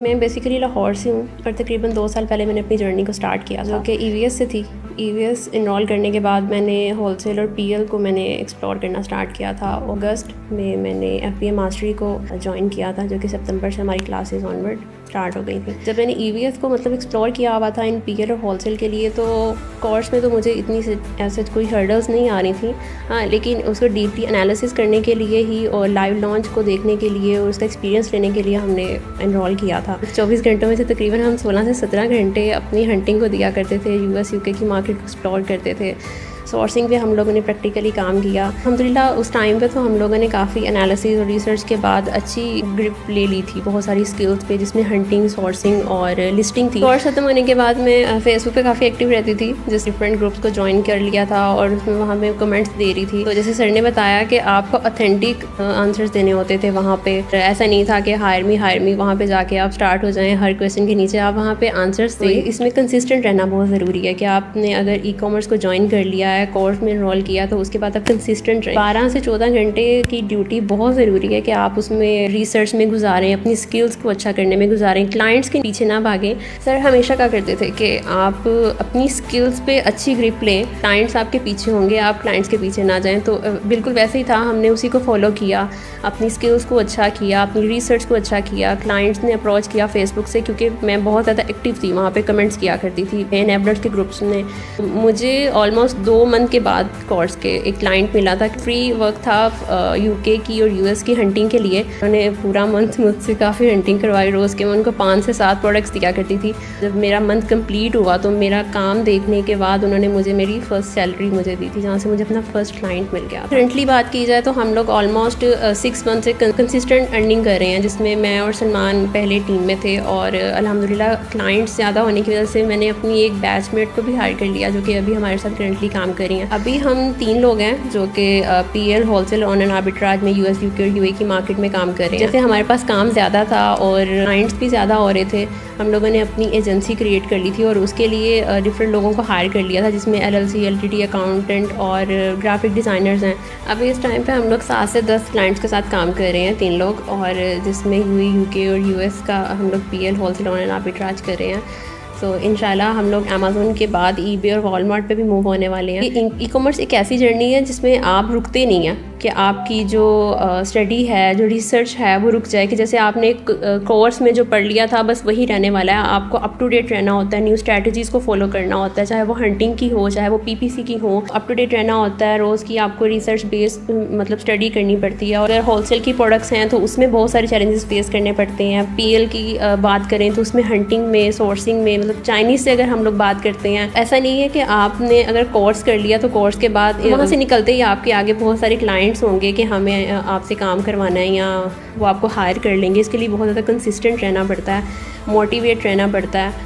मैं बेसिकली लाहौर से हूँ और तकरीबन 2 साल पहले मैंने अपनी जर्नी को स्टार्ट किया जो कि ईवीएस से थी। ईवीएस इनरोल करने के बाद मैंने होलसेल और पीएल को मैंने एक्सप्लोर करना स्टार्ट किया था। अगस्त में मैंने एफबीए मास्टरी को ज्वाइन किया था जो कि सितंबर से हमारी क्लासेस ऑनवर्ड स्टार्ट हो गई थी। जब मैंने ईवीएस को एक्सप्लोर किया हुआ था इन पीएल और होलसेल के लिए, तो कोर्स में तो मुझे इतनी ऐसे कोई हर्डल्स नहीं आ रही थी। हाँ, लेकिन उसको डीपली एनालिसिस करने के लिए ही और लाइव लॉन्च को देखने के लिए और उसका एक्सपीरियंस लेने के लिए हमने इनरोल किया था। 24 घंटों में से तकरीबन हम 16 से 17 घंटे अपनी हंटिंग को दिया करते थे। यूएस यूके की मार्केट को एक्सप्लोर करते थे। सोर्सिंग पे हम लोगों ने प्रैक्टिकली काम किया। अल्हम्दुलिल्लाह उस टाइम पे तो हम लोगों ने काफ़ी एनालिसिस और रिसर्च के बाद अच्छी ग्रिप ले ली थी बहुत सारी स्किल्स पे, जिसमें हंटिंग, सोर्सिंग और लिस्टिंग थी। कोर्स खत्म होने के बाद मैं फेसबुक पे काफ़ी एक्टिव रहती थी, जिस डिफरेंट ग्रुप्स को ज्वाइन कर लिया था और उसमें वहाँ पे कमेंट्स दे रही थी। तो जैसे सर ने बताया कि आपको ऑथेंटिक आंसर्स देने होते थे वहाँ पे। ऐसा नहीं था कि हायर मी वहाँ पे जाके आप स्टार्ट हो जाएँ हर क्वेश्चन के नीचे आप वहाँ पे आंसर्स दें। इसमें कंसिस्टेंट रहना बहुत ज़रूरी है कि आपने अगर ई-कॉमर्स को ज्वाइन कर लिया है, कोर्स में इनरोल किया, तो उसके बाद आप कंसिस्टेंट रहें। 12 से 14 घंटे की ड्यूटी बहुत ज़रूरी है कि आप उसमें रिसर्च में गुजारें, अपनी स्किल्स को अच्छा करने में गुजारें, क्लाइंट्स के पीछे ना भागें। सर हमेशा क्या करते थे कि आप अपनी स्किल्स पे अच्छी ग्रिप लें, क्लाइंट्स आपके पीछे होंगे, आप क्लाइंट्स के पीछे ना जाएं। तो बिल्कुल वैसे ही था, हमने उसी को फॉलो किया, अपनी स्किल्स को अच्छा किया, अपनी रिसर्च को अच्छा किया। क्लाइंट्स ने अप्रोच किया फेसबुक से, क्योंकि मैं बहुत ज़्यादा एक्टिव थी, वहाँ पे कमेंट्स किया करती थी। एनेबलर्स के ग्रुप्स ने मुझे ऑलमोस्ट 2 मंथ के बाद कोर्स के एक क्लाइंट मिला था। फ्री वर्क था यूके की और यूएस की हंटिंग के लिए। उन्होंने पूरा मंथ मुझसे काफ़ी हंटिंग करवाई। रोज़ के मैं उनको 5 से 7 प्रोडक्ट्स दिया करती थी। जब मेरा मंथ कंप्लीट हुआ तो मेरा काम देखने के बाद उन्होंने मुझे मेरी फ़र्स्ट सैलरी मुझे दी थी, जहाँ से मुझे अपना फर्स्ट क्लाइंट मिल गया। करंटली बात की जाए तो हम लोग ऑलमोस्ट 6 मंथ से कंसिस्टेंट अर्निंग कर रहे हैं, जिसमें मैं और सलमान पहले टीम में थे। और अल्हम्दुलिल्लाह क्लाइंट्स ज़्यादा होने की वजह से मैंने अपनी एक बैचमेट को भी हायर कर लिया, जो कि अभी हमारे साथ करंटली काम कर रही हैं। अभी हम 3 लोग हैं जो कि PL, wholesale, on and arbitrage में यूएस, यूके और यूए की मार्केट में काम कर रहे हैं। जैसे हमारे पास काम ज़्यादा था और क्लाइंट्स भी ज़्यादा हो रहे थे, हम लोगों ने अपनी एजेंसी क्रिएट कर ली थी और उसके लिए डिफरेंट लोगों को हायर कर लिया था, जिसमें एलएलसी, एलटीडी, अकाउंटेंट और ग्राफिक डिज़ाइनर्स हैं। अभी इस टाइम पे हम लोग 7 से 10 क्लाइंट्स के साथ काम कर रहे हैं, 3 लोग, और जिसमें यूए, यूके और यूएस का हम लोग PL, wholesale, on and arbitrage कर रहे हैं। सो इंशाल्लाह हम लोग अमेज़न के बाद ईबे और वॉलमार्ट पे भी मूव होने वाले हैं। ई कॉमर्स एक ऐसी जर्नी है जिसमें आप रुकते नहीं हैं कि आपकी जो स्टडी है, जो रिसर्च है, वो रुक जाए। कि जैसे आपने कोर्स में जो पढ़ लिया था बस वही रहने वाला है। आपको अप टू डेट रहना होता है, न्यू स्ट्रैटेजीज़ को फॉलो करना होता है, चाहे वो हंटिंग की हो, चाहे वो पीपीसी की हो। अप टू डेट रहना होता है, रोज़ की आपको रिसर्च बेस्ड स्टडी करनी पड़ती है। और अगर होलसेल की प्रोडक्ट्स हैं तो उसमें बहुत सारे चैलेंजेस फेस करने पड़ते हैं। पीएल की बात करें तो उसमें हंटिंग में, सोर्सिंग में, चाइनीज़ से अगर हम लोग बात करते हैं, ऐसा नहीं है कि आपने अगर कोर्स कर लिया तो कोर्स के बाद वहाँ से निकलते ही आपके आगे बहुत सारे क्लाइंट्स होंगे कि हमें आपसे काम करवाना है या वो आपको हायर कर लेंगे। इसके लिए बहुत ज़्यादा कंसिस्टेंट रहना पड़ता है, मोटिवेट रहना पड़ता है।